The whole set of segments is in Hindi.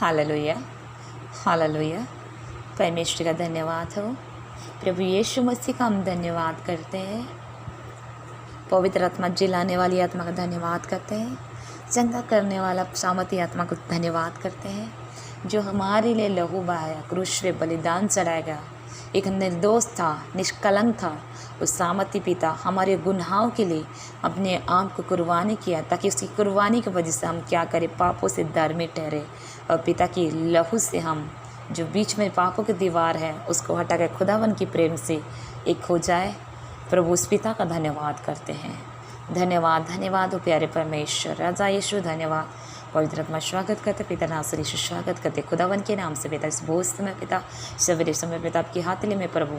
Hallelujah, hallelujah. परमेश्वर का धन्यवाद हो। प्रभु यीशु मसीह का हम धन्यवाद करते हैं। पवित्र आत्मा, जिलाने वाली आत्मा का धन्यवाद करते हैं। चंगा करने वाला सामर्थी आत्मा को धन्यवाद करते हैं, जो हमारे लिए लहू बहाया, क्रूस पे बलिदान चढ़ाएगा। एक निर्दोष था, निष्कलंक था, उस सामर्थी पिता हमारे गुनाहों के लिए अपने आप को कुर्बानी किया, ताकि उसकी कुर्बानी की वजह से हम क्या करें, पापों से धार्मिक ठहरे। और पिता की लहू से हम जो बीच में पापों की दीवार है उसको हटा कर खुदावन की प्रेम से एक हो जाए। प्रभु उस पिता का धन्यवाद करते हैं। धन्यवाद, धन्यवाद हो प्यारे परमेश्वर। राजा यीशु धन्यवाद। पवित्र आत्मा स्वागत करते, पिता नासर यीशु स्वागत करते खुदावन के नाम से। पिता इस भोज में पिता, सवेरे समय पिता आपकी हाथली में प्रभु,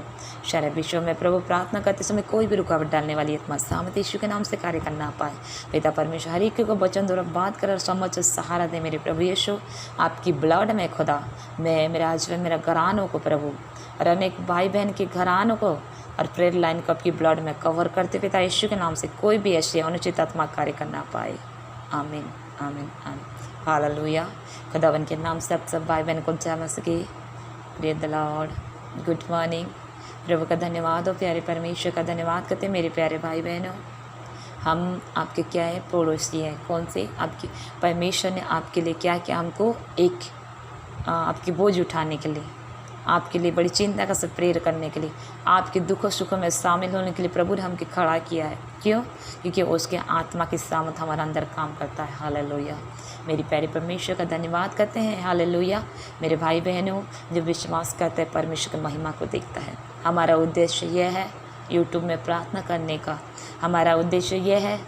सारे विश्व में प्रभु प्रार्थना करते समय कोई भी रुकावट डालने वाली आत्मा सामत यीशु के नाम से कार्य करना पाए। पिता परमेश्वर हर एक को वचन द्वारा बात कर समझ सहारा दे मेरे प्रभु यीशु। आपकी ब्लड में खुदा, मैं मेरा हस्बैंड, मेरा घरानों को प्रभु, और अनेक भाई बहन के घरानों को और प्रेयर लाइन को आपकी ब्लड में कवर करते पिता यीशु के नाम से कोई भी ऐसी अनुचित आत्मा कार्य करना पाए। आमीन, आमीन, आमीन। हालेलुया। खुदावन के नाम से आप सब भाई बहन को जय मसीह। प्रिय द लॉर्ड, गुड मॉर्निंग। प्रभु का धन्यवाद हो, प्यारे परमेश्वर का धन्यवाद करते मेरे प्यारे भाई बहनों। हम आपके क्या है, पड़ोसी हैं। कौन से? आपकी परमेश्वर ने आपके लिए क्या किया, हमको एक आपकी बोझ उठाने के लिए, आपके लिए बड़ी चिंता का सब प्रेयर करने के लिए, आपके दुखों सुखों में शामिल होने के लिए प्रभु ने हमको खड़ा किया है। क्यों? क्योंकि उसके आत्मा की सामर्थ हमारे अंदर काम करता है। हालेलुया। मेरी प्यारे परमेश्वर का धन्यवाद करते हैं। हालेलुया। मेरे भाई बहनों, जो विश्वास करते हैं परमेश्वर की महिमा को देखता है। हमारा उद्देश्य यह है यूट्यूब में प्रार्थना करने का। हमारा उद्देश्य यह है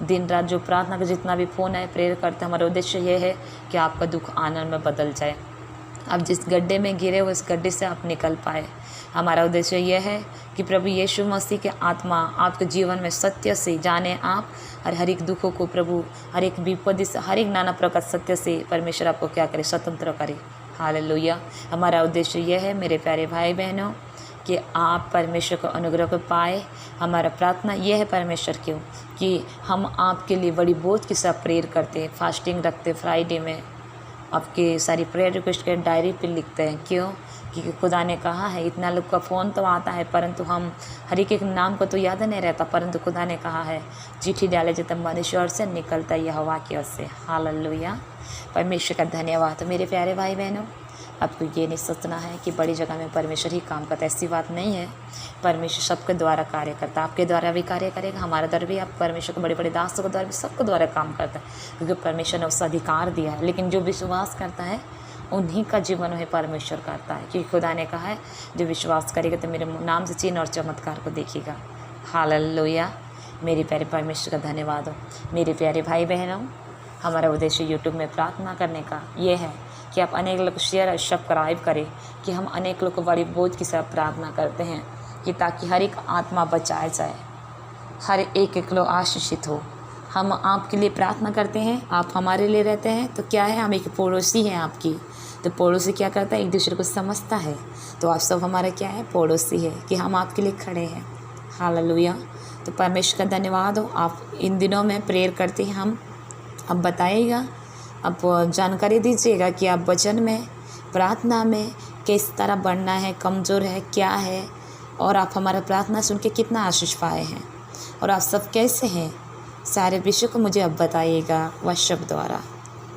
दिन रात जो प्रार्थना का जितना भी फ़ोन है प्रेयर करते हैं, हमारा उद्देश्य यह है कि आपका दुख आनंद में बदल जाए। आप जिस गड्ढे में गिरे हो उस गड्ढे से आप निकल पाए। हमारा उद्देश्य यह है कि प्रभु यीशु मसीह के आत्मा आपके जीवन में सत्य से जाने आप, और हर एक दुखों को प्रभु, हर एक विपत्ति से, हर एक नाना प्रकार सत्य से परमेश्वर आपको क्या करे, स्वतंत्र करे। हालेलुया। हमारा उद्देश्य यह है मेरे प्यारे भाई बहनों कि आप परमेश्वर को अनुग्रह को पाए। हमारा प्रार्थना यह है परमेश्वर क्यों कि हम आपके लिए बड़ी बोझ के साथ प्रेयर करते हैं, फास्टिंग रखते, फ्राइडे में आपके सारी प्रेयर रिक्वेस्ट के डायरी पे लिखते हैं। क्यों? क्योंकि खुदा ने कहा है, इतना लोग का फ़ोन तो आता है परंतु हम हर एक नाम को तो याद नहीं रहता, परंतु खुदा ने कहा है चिट्ठी डाले जो तब मनुष्य से निकलता है हवा की ओर से। हालेलुया। परमेश्वर का धन्यवाद। मेरे प्यारे भाई बहनों, आपको ये नहीं सोचना है कि बड़ी जगह में परमेश्वर ही काम करता है, ऐसी बात नहीं है। परमेश्वर सबके द्वारा कार्य करता है, आपके द्वारा भी कार्य करेगा, हमारे द्वारा भी। आप परमेश्वर को बड़े बड़े दासों के द्वारा भी, सबके द्वारा काम करता है, क्योंकि परमेश्वर ने उसका अधिकार दिया है। लेकिन जो विश्वास करता है उन्हीं का जीवन वही परमेश्वर करता है, क्योंकि खुदा ने कहा है जो विश्वास करेगा तो मेरे नाम से चिन्ह और चमत्कार को देखेगा। हालेलुया। मेरे प्यारे परमेश्वर का धन्यवाद हो। मेरे प्यारे भाई बहनों, हमारा उद्देश्य यूट्यूब में प्रार्थना करने का ये है कि आप अनेक लोग शेयर और सब्सक्राइब करें, कि हम अनेक लोग को बड़ी बोझ के साथ प्रार्थना करते हैं कि ताकि हर एक आत्मा बचाया जाए, हर एक लोग आशीषित हो। हम आपके लिए प्रार्थना करते हैं, आप हमारे लिए रहते हैं, तो क्या है, हम एक पड़ोसी हैं आपकी। तो पड़ोसी क्या करता है, एक दूसरे को समझता है। तो आप सब हमारा क्या है, पड़ोसी है, कि हम आपके लिए खड़े हैं। हालेलुया। तो परमेश्वर का धन्यवाद हो। आप इन दिनों में प्रेयर करते हैं, हम अब बताइएगा, अब जानकारी दीजिएगा कि आप वचन में, प्रार्थना में किस तरह बढ़ना है, कमज़ोर है, क्या है, और आप हमारा प्रार्थना सुन के कितना आशीष पाए हैं, और आप सब कैसे हैं, सारे विषय को मुझे अब बताइएगा व्हाट्सएप द्वारा।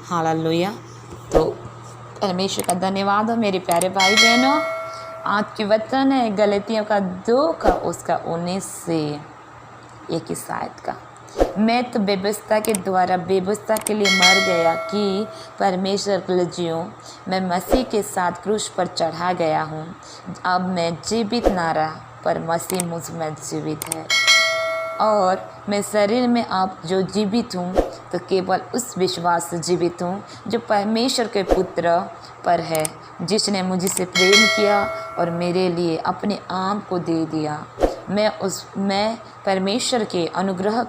हालेलुया। तो परमेश्वर का धन्यवाद हो। मेरे प्यारे भाई बहनों, आज की वचन है गलतियों का 2 का उसका 19 से 21 आयत का। मैं तो व्यवस्था के द्वारा व्यवस्था के लिए मर गया कि परमेश्वर के लिए जीऊँ। मैं मसीह के साथ क्रूस पर चढ़ा गया हूँ। अब मैं जीवित ना रहा, पर मसीह मुझ में जीवित है, और मैं शरीर में अब जो जीवित हूँ तो केवल उस विश्वास से जीवित हूँ जो परमेश्वर के पुत्र पर है, जिसने मुझसे प्रेम किया और मेरे लिए अपने आप को दे दिया। मैं परमेश्वर के अनुग्रह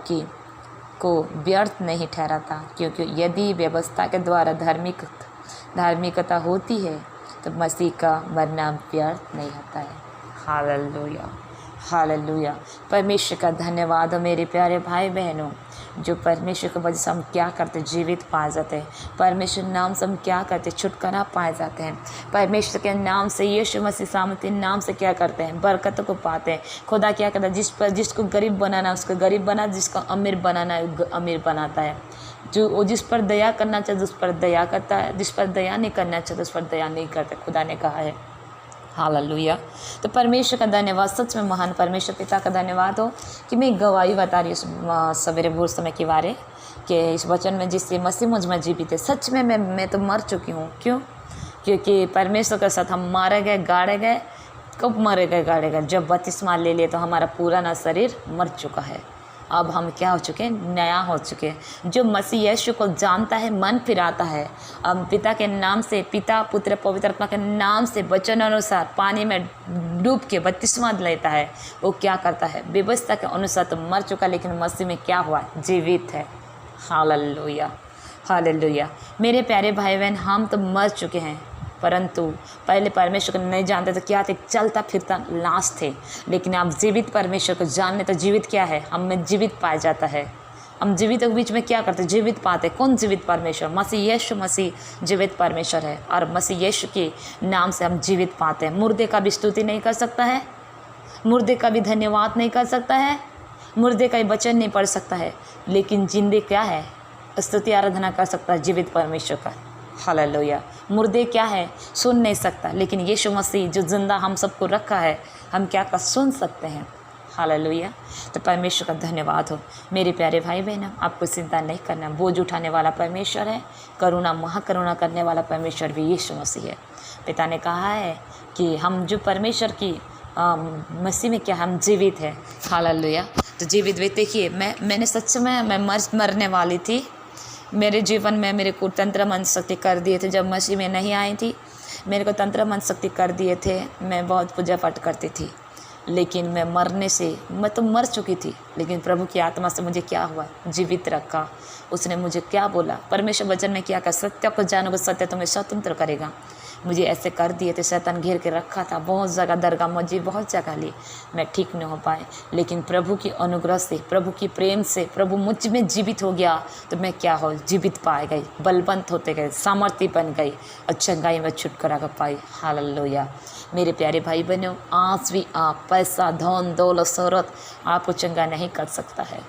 को व्यर्थ नहीं ठहराता, क्योंकि यदि व्यवस्था के द्वारा धार्मिकता होती है तो मसीह का मरना व्यर्थ नहीं होता है। हालेलुया। हालेलुया। परमेश्वर का धन्यवाद हो मेरे प्यारे भाई बहनों, जो परमेश्वर की वजह से हम क्या करते जीवित पाए जाते हैं। परमेश्वर नाम से हम क्या करते छुटकारा पाए जाते हैं। परमेश्वर के नाम से, यीशु मसीह सामर्थ्य नाम से क्या करते हैं, बरकतों को पाते हैं। खुदा क्या करता है, जिसको गरीब बनाना है उसको गरीब बना, जिसको अमीर बनाना है अमीर बनाता है। जो जिस पर दया करना चाहता है उस पर दया करता है, जिस पर दया नहीं करना चाहता उस पर दया नहीं करता, खुदा ने कहा है। हालेलुया। तो परमेश्वर का धन्यवाद, सच में महान परमेश्वर पिता का धन्यवाद हो कि मैं गवाही बता रही हूँ सवेरे भोर समय के बारे कि इस वचन में जिससे मसीह मुझ में जीवित है। सच में मैं तो मर चुकी हूँ। क्यों? क्योंकि परमेश्वर के साथ हम मारे गए, गाड़े गए। कब मारे गए, गाड़े गए? जब बपतिस्मा ले लिए तो हमारा पूरा शरीर मर चुका है। अब हम क्या हो चुके हैं, नया हो चुके हैं। जो मसीह यीशु को जानता है, मन फिराता है, अब पिता के नाम से, पिता पुत्र पवित्र आत्मा के नाम से वचन अनुसार पानी में डूब के बपतिस्मा लेता है, वो क्या करता है, व्यवस्था के अनुसार तो मर चुका, लेकिन मसीह में क्या हुआ, जीवित है। Hallelujah, hallelujah. मेरे प्यारे भाई बहन, हम तो मर चुके हैं, परंतु पहले परमेश्वर को नहीं जानते तो क्या थे, चलता फिरता लाश थे। लेकिन आप जीवित परमेश्वर को जान ले तो जीवित क्या है, हम में जीवित पाया जाता है। हम जीवित के बीच में क्या करते, जीवित पाते। कौन जीवित? परमेश्वर, मसीह यीशु मसीह जीवित परमेश्वर है, और मसीह यीशु के नाम से हम जीवित पाते हैं। मुर्दे का भी स्तुति नहीं कर सकता है, मुर्दे का भी धन्यवाद नहीं कर सकता है, मुर्दे का भी वचन नहीं पढ़ सकता है, लेकिन जिंदे क्या है, स्तुति आराधना कर सकता है जीवित परमेश्वर का। हालेलुया। मुर्दे क्या है, सुन नहीं सकता, लेकिन यीशु मसीह जो जिंदा हम सबको रखा है, हम क्या कर सुन सकते हैं। हालेलुया। तो परमेश्वर का धन्यवाद हो मेरे प्यारे भाई बहन। आपको चिंता नहीं करना, बोझ उठाने वाला परमेश्वर है, करुणा महाकरुणा करने वाला परमेश्वर भी यीशु मसीह है। पिता ने कहा है कि हम जो परमेश्वर की मसीह में क्या, हम जीवित है। हालेलुया। तो जीवित भी देखिए, मैंने सच में मैं मरने वाली थी। मेरे जीवन में मेरे को तंत्र मन शक्ति कर दिए थे। जब मसीह में नहीं आई थी, मेरे को तंत्र मन शक्ति कर दिए थे। मैं बहुत पूजा पाठ करती थी, लेकिन मैं मरने से, मैं तो मर चुकी थी, लेकिन प्रभु की आत्मा से मुझे क्या हुआ, जीवित रखा। उसने मुझे क्या बोला, परमेश्वर वचन में क्या कहा, सत्य को जानोगे, सत्य तुम्हें स्वतंत्र करेगा। मुझे ऐसे कर दिए थे, शैतान घेर के रखा था, बहुत जगह दरगाह मस्जिद बहुत जगह ली, मैं ठीक नहीं हो पाए। लेकिन प्रभु की अनुग्रह से, प्रभु की प्रेम से, प्रभु मुझ में जीवित हो गया, तो मैं क्या हो, जीवित पाए गई, बलवंत होते गए, सामर्थ्य बन गई, और चंगाई में छुटकारा कर पाई। हालेलुया। मेरे प्यारे भाई बहनों, आज भी आप, पैसा धन दौलत शोहरत आपको चंगा नहीं कर सकता है,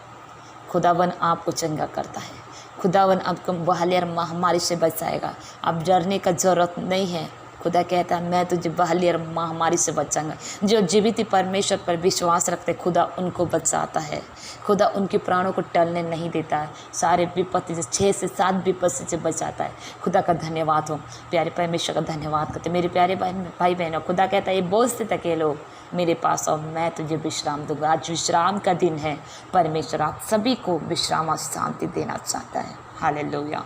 खुदावन आपको चंगा करता है। खुदावन आपको बहाली और महामारी से बचाएगा। अब डरने का ज़रूरत नहीं है। खुदा कहता है, मैं तुझे बहाली और महामारी से बचाऊंगा। जो जीवित परमेश्वर पर विश्वास रखते, खुदा उनको बचाता है। खुदा उनके प्राणों को टलने नहीं देता है। सारे विपत्ति से 6 से 7 विपत्ति से बचाता है। खुदा का धन्यवाद हो प्यारे परमेश्वर का धन्यवाद करते मेरे प्यारे भाई बहनों। खुदा कहता है, ये बोझते तक ये लोग मेरे पास आओ, मैं तुझे विश्राम दूंगा। आज विश्राम का दिन है। परमेश्वर आप सभी को विश्राम और शांति देना चाहता है। हालेलुया।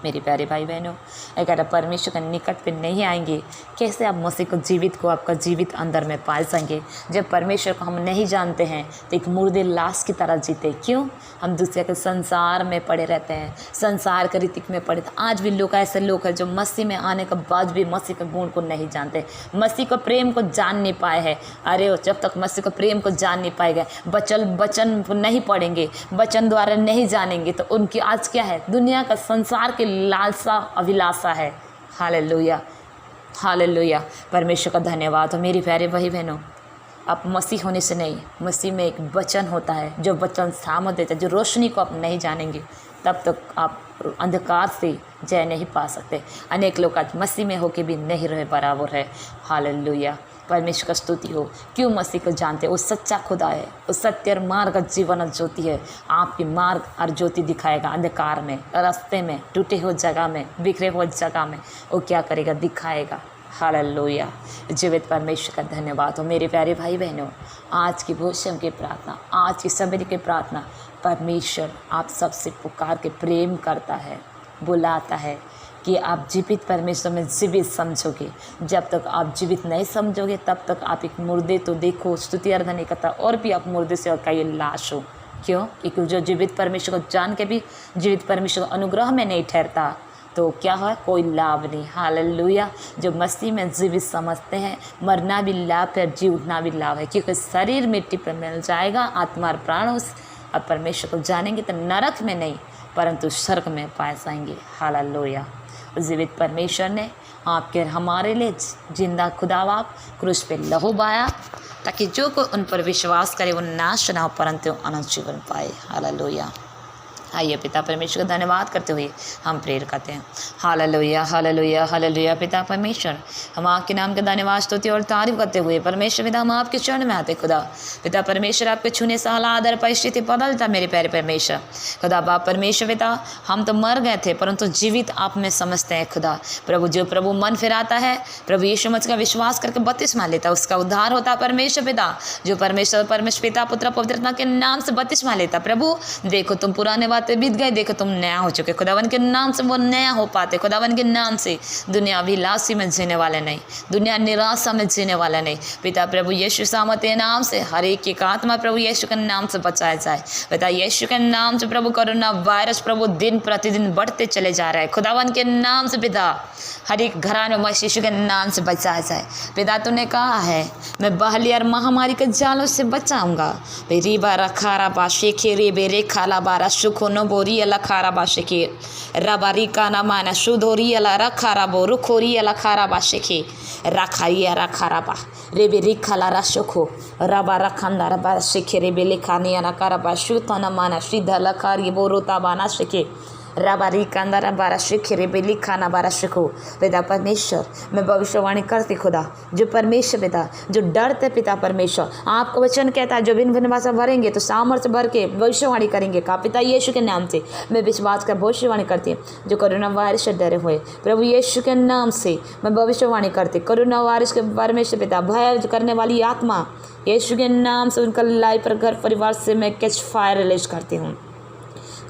मेरे प्यारे भाई बहनों, अगर आप परमेश्वर के निकट पे नहीं आएंगे, कैसे आप मसीह को जीवित को आपका जीवित अंदर में पाए जाएंगे। जब परमेश्वर को हम नहीं जानते हैं तो एक मुर्दे लाश की तरह जीते। क्यों? हम दूसरे के संसार में पड़े रहते हैं, संसार के रीतिक में पड़े। आज भी लोग, ऐसे लोग हैं जो मसीह में आने के बाद भी मसीह के गुण को नहीं जानते, मसीह को प्रेम को जान नहीं पाए हैं। अरे जब तक मसीह को प्रेम को जान नहीं पाएगा, वचन नहीं पढ़ेंगे, वचन द्वारा नहीं जानेंगे, तो उनकी आज क्या है, दुनिया का संसार के लालसा अभिलाषा है। Hallelujah, hallelujah. परमेश्वर का धन्यवाद हो मेरी प्यारे भाई बहनों। आप मसीह होने से नहीं, मसीह में एक वचन होता है, जो वचन सामर्थ देता है, जो रोशनी को आप नहीं जानेंगे, तब तक आप अंधकार से जय नहीं पा सकते। अनेक लोग आज मसीह में होके भी नहीं रहे बराबर है। हालेलुया। परमेश्वर का स्तुति हो। क्यों? मसीह को जानते, वो सच्चा खुदा है, वो सत्य और मार्ग और जीवन और ज्योति है। आपकी मार्ग और ज्योति दिखाएगा अंधकार में, रास्ते में, टूटे हुए जगह में, बिखरे हुए जगह में, वो क्या करेगा, दिखाएगा। हालेलुया। जीवित परमेश्वर का धन्यवाद हो मेरे प्यारे भाई बहनों। आज की भोजन की प्रार्थना, आज की सवेरे की प्रार्थना, परमेश्वर आप सबसे पुकार के प्रेम करता है, बुलाता है कि आप जीवित परमेश्वर में जीवित समझोगे। जब तक आप जीवित नहीं समझोगे, तब तक आप एक मुर्दे तो देखो, स्तुति आराधना नहीं करता, और भी आप मुर्दे से और कई लाश हो। क्यों? क्योंकि जो जीवित परमेश्वर को जान के भी जीवित परमेश्वर को अनुग्रह में नहीं ठहरता, तो क्या है, कोई लाभ नहीं। हालेलुया। जो मसीह में जीवित समझते हैं, मरना भी लाभ है, जी उठना भी लाभ है, क्योंकि शरीर मिट्टी पर मिल जाएगा, आत्मा और प्राण उस और परमेश्वर को जानेंगे तो नरक में नहीं परंतु स्वर्ग में पाए जाएंगे। हालेलुया। जीवित परमेश्वर ने आपके हमारे लिए जिंदा खुदाबाप क्रूस पे लहू बहाया, ताकि जो कोई उन पर विश्वास करे वो नाश ना हो परंतु अनंत जीवन पाए। हालेलुया। आइए पिता परमेश्वर का धन्यवाद करते हुए हम प्रेयर करते हैं। Hallelujah hallelujah hallelujah. पिता परमेश्वर, हम आपके नाम का धन्यवाद स्तुति और तारीफ करते हुए परमेश्वर पिता हम आपके चरण में आते खुदा। पिता परमेश्वर, आपके छूने से हालात और परिस्थिति बदलता मेरे प्यारे परमेश्वर। खुदा बाप परमेश्वर पिता, हम तो मर गए थे परंतु जीवित आप में समझते हैं खुदा। प्रभु, जो प्रभु मन फिराता है, प्रभु यीशु मसीह का विश्वास करके बपतिस्मा लेता, उसका उद्धार होता परमेश्वर पिता। जो परमेश्वर पिता पुत्र पवित्रता के नाम से बपतिस्मा लेता, प्रभु देखो तुम पुराने बातें बीत गए, देखो तुम नया हो चुके। खुदावन के नाम से वो नया हो पाते। खुदावन के नाम से दुनिया अभिलाषी में जीने वाले नहीं, दुनिया निराशा में जीने वाले नहीं। पिता प्रभु यीशु सामते नाम से हर एक आत्मा प्रभु यीशु के नाम से बचाया जाए। पिता यीशु के नाम से प्रभु कोरोना वायरस प्रभु दिन प्रतिदिन बढ़ते चले जा रहे हैं। खुदावन के नाम से पिता हर एक घराने में यीशु के नाम से बचाया जाए। पिता तूने कहा है मैं बहली और महामारी के जालों से बचाऊंगा। रीबा रखारा बाशे खे रे बेरे खाला बारा सुखो नो बोरी अला खारा बाशे के रबारी का ना माना सुधोरी अला रखारा बो रुखोरी अला खारा बाशे के रखारी रखारा बा रे बेरी खाला रशोखो रबा रखंदा रबा शेखे रे बेले खानी अना कारा बाशु तना माना सीधा लखारी बोरोता बाना शेखे राबारी कांदारा बारा शिखे रे बेली खाना बारा शिखो। पिता परमेश्वर, मैं भविष्यवाणी करती खुदा, जो परमेश्वर पिता जो डरते पिता परमेश्वर, आपका वचन कहता है जो भिन्न भिन्न भाषा भरेंगे तो सामर्थ्य भर के भविष्यवाणी करेंगे। का पिता यीशु के नाम से मैं विश्वास कर भविष्यवाणी करती हूँ। जो कोरोना वायरस से डरे हुए प्रभु यीशु के नाम से मैं भविष्यवाणी करती, कोरोना वायरस के परमेश्वर पिता भय करने वाली आत्मा यीशु के नाम से उनका लाइफ पर घर परिवार से मैं कैच फायर रिलीज करती हूँ।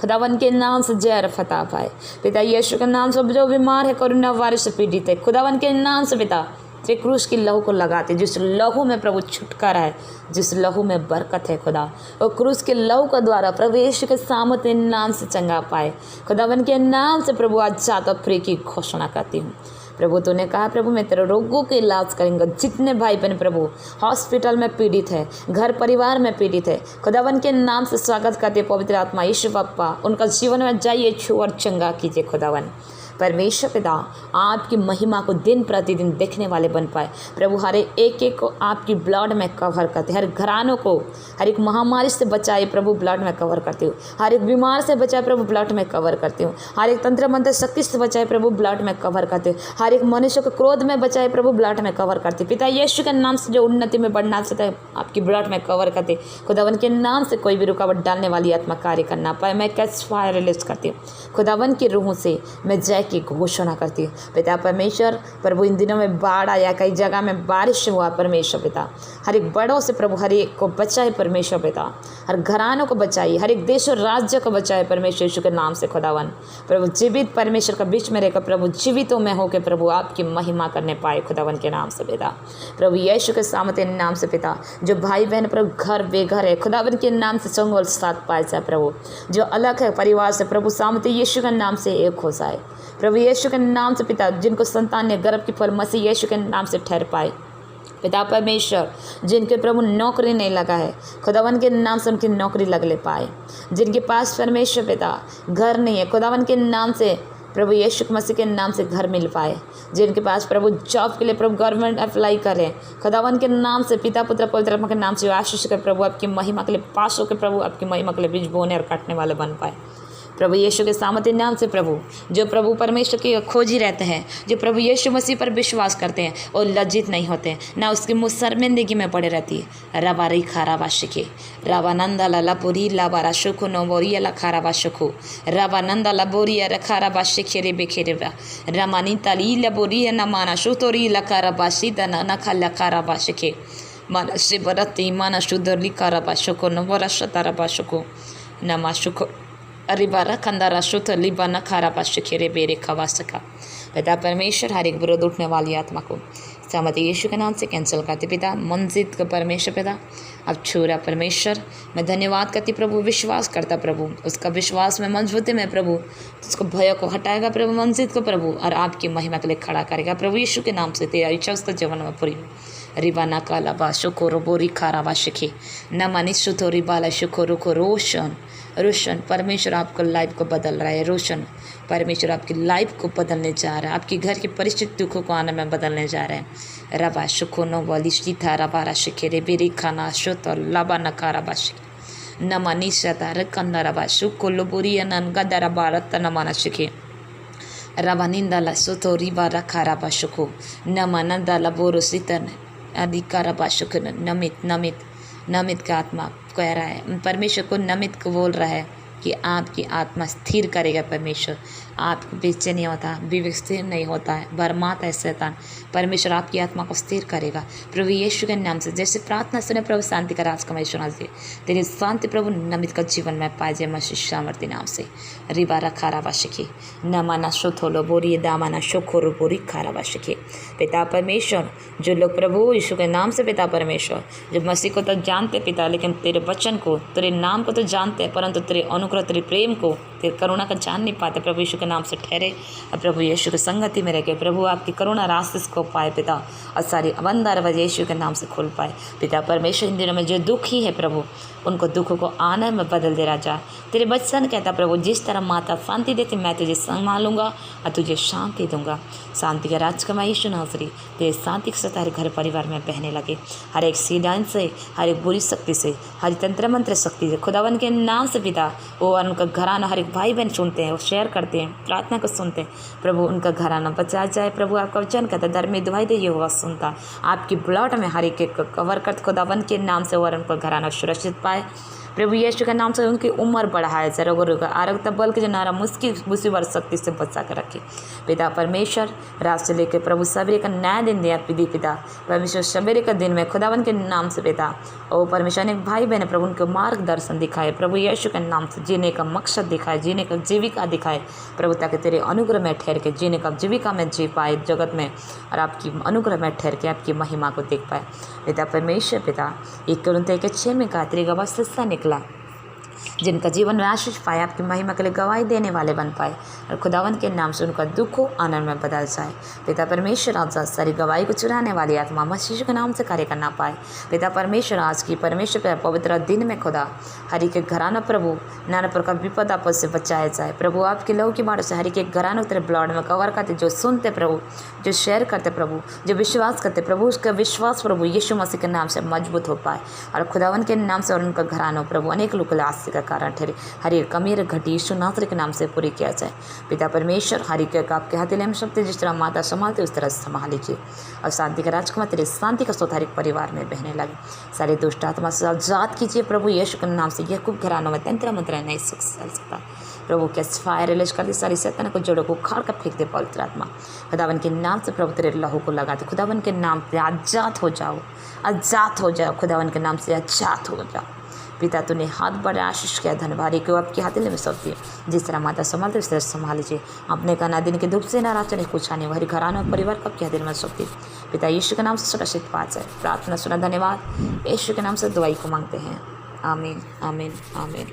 खुदावन के नाम से जय फता पाए। पिता यीशु के नाम से जो बीमार है, कोरोना वायरस से पीड़ित है, खुदावन के नाम से पिता तेरे क्रूस की लहू को लगाते, जिस लहू में प्रभु छुटकारा है, जिस लहू में बरकत है खुदा, और क्रूस के लहू का द्वारा प्रभु यीशु के सामने नाम से चंगा पाए। खुदावन के नाम से प्रभु आज जाता फ्री की घोषणा करती हूँ। प्रभु तूने कहा प्रभु मैं तेरे रोगों के इलाज करूंगा। जितने भाई बहन प्रभु हॉस्पिटल में पीड़ित है, घर परिवार में पीड़ित है, खुदावन के नाम से स्वागत करते पवित्र आत्मा यीशु पप्पा, उनका जीवन में जाइए, छू और चंगा कीजिए। खुदावन परमेश्वर पिता आपकी महिमा को दिन प्रतिदिन देखने वाले बन पाए। प्रभु हर एक को आपकी ब्लड में कवर करते, हर घरानों को हर एक महामारी से बचाए प्रभु, ब्लड में कवर करती हूँ। हर एक बीमार से बचाए प्रभु, ब्लड में कवर करती हूँ। हर एक तंत्र मंत्र शक्ति से बचाए प्रभु, ब्लड में कवर करते हूँ। हर एक मनुष्य को क्रोध में बचाए प्रभु, ब्लड में कवर करते। पिता यीशु के नाम से जो उन्नति में बढ़ना चाहता है आपकी ब्लड में कवर करते। खुदावन के नाम से कोई भी रुकावट डालने वाली आत्मा कार्य करना पाए, मैं कैच फायर रिलीज करती हूँ। खुदावन की रूहों से मैं जय की घोषणा करती हूँ। पिता परमेश्वर प्रभु इन दिनों में बाढ़ आया, कई जगह में बारिश हुआ परमेश्वर पिता, हर एक बड़ों से प्रभु हर एक को बचाए परमेश्वर पिता, हर घरानों को बचाइए, हर एक देश और राज्य को बचाए परमेश्वर यीशु के नाम से। खुदावन प्रभु जीवित परमेश्वर का बीच में रहकर प्रभु जीवितों में होकर प्रभु आपकी महिमा करने पाए खुदावन के नाम से पिता। प्रभु यीशु के सामते नाम से पिता जो भाई बहन प्रभु घर बेघर है, खुदावन के नाम से संग और साथ पाए जाए। प्रभु जो अलग है परिवार से प्रभु सामते यीशु के नाम से एक हो जाए। प्रभु यीशु के नाम से पिता जिनको संतान ने गर्भ की फल मसीह यीशु के नाम से ठहर पाए। पिता परमेश्वर जिनके प्रभु नौकरी नहीं लगा है, खुदावन के नाम से उनकी नौकरी लग ले पाए। जिनके पास परमेश्वर पिता घर नहीं है, खुदावन के नाम से प्रभु यीशु मसीह के नाम से घर मिल पाए। जिनके पास प्रभु जॉब के लिए प्रभु गवर्नमेंट अप्लाई करें, खुदावन के नाम से पिता पुत्र पवित्र आत्मा के नाम से आशीष कर प्रभु आपकी महिमा के लिए पास होकर प्रभु आपकी महिमा के लिए बीज बोने और काटने वाले बन पाए। प्रभु यीशु के सामते नाम से प्रभु जो प्रभु परमेश्वर की खोजी रहते हैं, जो प्रभु यीशु मसीह पर विश्वास करते हैं और लज्जित नहीं होते, ना उसके मुँह शर्मिंदगी में पड़े रहती है। रबा री खाराबा शिखे रबानंदा लपुरी लाबारा शुखु नोबोरिया ला खाराबा शुखु रबानंदा लबोरिया रखाराबा शिखे रे बेखेरे रमानी ताली लबोरिया न माना शुतोरी लखाराबा सीता न खा लखाराबा शिखे माना शिवरती माना शुद्धली खाराबा शुको नोबरा शताराबा शुको नमा शुको अरिबारा खंदारा शुद्ध लिबाना खारा पाश खेरे बेरे खवा सका। पिता परमेश्वर हर एक विरोध उठने वाली आत्मा को सहमति यीशु के नाम से कैंसिल करते पिता। मंजिल का परमेश्वर पिता अब छूरा परमेश्वर, मैं धन्यवाद करती प्रभु, विश्वास करता प्रभु, उसका विश्वास में मजबूती में प्रभु, तो उसको भय को हटाएगा प्रभु, मंजिल को प्रभु, और आपकी महिमा के लिए खड़ा करेगा प्रभु यीशु के नाम से। तेरा इच्छा उसका जीवन में पूरी रिबाना काला बा शुको रोबोरी खारा बा शिखे न मानी सुथो रिबाला शुको रुको रोशन रोशन। परमेश्वर आपको लाइफ को बदल रहा है। रोशन परमेश्वर आपकी लाइफ को बदलने जा रहा है, आपकी घर की परिस्थिति दुखों को आने में बदलने जा रहे हैं। रबा शुको नो वाली सीता रबारा शिखे रे बेरी खाना शुतो लबा नकारा बा शिखे न मानी सता रकंदा रबा शुको लोबोरी अनन गदा रबा रत्न माना शिखे रबानिंदा सुतो रिबा रखा रबा शुको न मानंदा लबोरो सितन अधिकार बाशुक नमित नमित नमित का आत्मा कह रहा है, परमेश्वर को नमित को बोल रहा है कि आपकी आत्मा स्थिर करेगा। परमेश्वर आपको बेचैन नहीं होता, विवेक स्थिर नहीं होता है, भरमाता है शैतान। परमेश्वर आपकी आत्मा को स्थिर करेगा प्रभु यीशु के नाम से। जैसे प्रार्थना सुने प्रभु, शांति का राज कमाई सुना दे, तेरी शांति प्रभु नमित का जीवन में पाए जाए मसीह सामर्थ्य नाम से। रिबा रखा राबा शिखे न माना शोथोलो बोरी दामाना शोखोरो बोरी खाराबा शिखे। पिता परमेश्वर, जो लोग प्रभु यीशु के नाम से पिता परमेश्वर, जो मसीह को तो जानते पिता, लेकिन तेरे वचन को, तेरे नाम को तो जानते हैं, परंतु तेरे अनुग्रह, तेरे प्रेम को, तेरे करुणा का जान नहीं पाते, प्रभु यीशु के नाम से ठहरे और प्रभु यीशु की संगति में रह गए। प्रभु आपकी करुणा रास्ते को पाए पिता, और सारी बंदर वजह यीशु के नाम से खुल पाए पिता परमेश्वर। इन दिनों में जो दुखी है प्रभु, उनको दुखों को आनंद में बदल दे राजा। तेरे वचन कहता प्रभु, जिस तरह माता शांति देती, मैं तुझे संभालूंगा और तुझे शांति दूंगा। शांति का राजकुमार यीशु नासरी, तेरे शांति के साथ हर घर परिवार में बहने लगे, हर एक सीडान से, हर एक बुरी शक्ति से, हर तंत्र मंत्र शक्ति से, खुदावन के नाम से पिता। वो और उनका घराना, हर एक भाई बहन सुनते हैं, वो शेयर करते हैं, प्रार्थना को सुनते हैं प्रभु, उनका घराना बचा जाए प्रभु। आपका वचन कहता है, धर्मी दुआई दे ये हुआ सुनता, आपकी ब्लड में हर एक को कवर कर खुदावन के नाम से, और उनका घराना सुरक्षित पाए प्रभु यीशु के नाम से। उनकी उम्र बढ़ाए, जरूर आरोग्य बल के जनारा मुश्किल मुसीबत शक्ति से बचा कर रखे पिता परमेश्वर। रात से लेकर प्रभु सवेरे का नया दिन दिया पिता परमेश्वर, सवेरे का दिन में खुदावन के नाम से पिता। ओ परमेश्वर, अनेक भाई बहन प्रभु, उनको मार्गदर्शन दिखाए प्रभु यीशु के नाम से, जीने का मकसद दिखाए, जीने का जीविका दिखाए प्रभु, ताकि तेरे अनुग्रह में ठहर के जीने का जीविका में जी पाए जगत में, और आपकी अनुग्रह में ठहर के आपकी महिमा को देख पाए पिता परमेश्वर। पिता 1 कुरिन्थियों 6 में कहा, तेरी गवाह सच्चा निकला, जिनका जीवन में आशीष पाए, आपकी महिमा के लिए गवाही देने वाले बन पाए, और खुदावन के नाम से उनका दुख को आनंद में बदल जाए पिता परमेश्वर। आज सारी गवाही को चुराने वाली आत्मा मसीह के नाम से कार्य करना पाए पिता परमेश्वर। आज की परमेश्वर पर पवित्र दिन में खुदा हरि के घराना प्रभु, नाना प्रकार विपद आपद से बचाया जाए प्रभु। आपके लहू की बाढ़ से हरि के घरानों तेरे ब्लड में कवर करते, जो सुनते प्रभु, जो शेयर करते प्रभु, जो विश्वास करते प्रभु, उसका विश्वास प्रभु यीशु मसीह के नाम से मजबूत हो पाए, और खुदावन के नाम से और उनका घराना प्रभु अनेक लोग लाश का कारण ठहरे। हर एक कमीर घटी यीशु नासरी के नाम से पूरी किया जाए पिता परमेश्वर। हरि के आपके हथेली में शक्ति, जिस तरह माता संभालते उस तरह संभाल लीजिए, और शांति का राजकुमार तेरे शांति का स्वतः एक परिवार में बहने लगे। सारे दुष्ट आत्मा से आजाद कीजिए प्रभु यीशु के नाम से। यह खूब घरानों में तंत्र मंत्र नहीं सुख सकता प्रभु, कैसे फायर रिलीज कर दे, सारी शैतान को जोड़ों को उखाड़ कर फेंक दे पवित्र आत्मा खुदावन के नाम से प्रभु। तेरे लहू को लगा दे खुदावन के नाम से, आजाद हो जाओ, आजाद हो जाओ खुदावन के नाम से, आजाद हो जाओ पिता। तूने हाथ बड़े आशीष किया, धनभारी को आपकी हथेली में सौंप दिए, जिस तरह माता संभालते उस तरह संभाल लीजिए। अपने का ना दिन के दुख से नाराज नहीं, कुछ आने हरी घराना और परिवार को आपकी हथेली में सौंप दिए पिता। यीशु के नाम से सुरक्षित पा जाए, प्रार्थना सुना, धन्यवाद यीशु के नाम से दुआई को मांगते हैं, आमीन आमीन आमीन।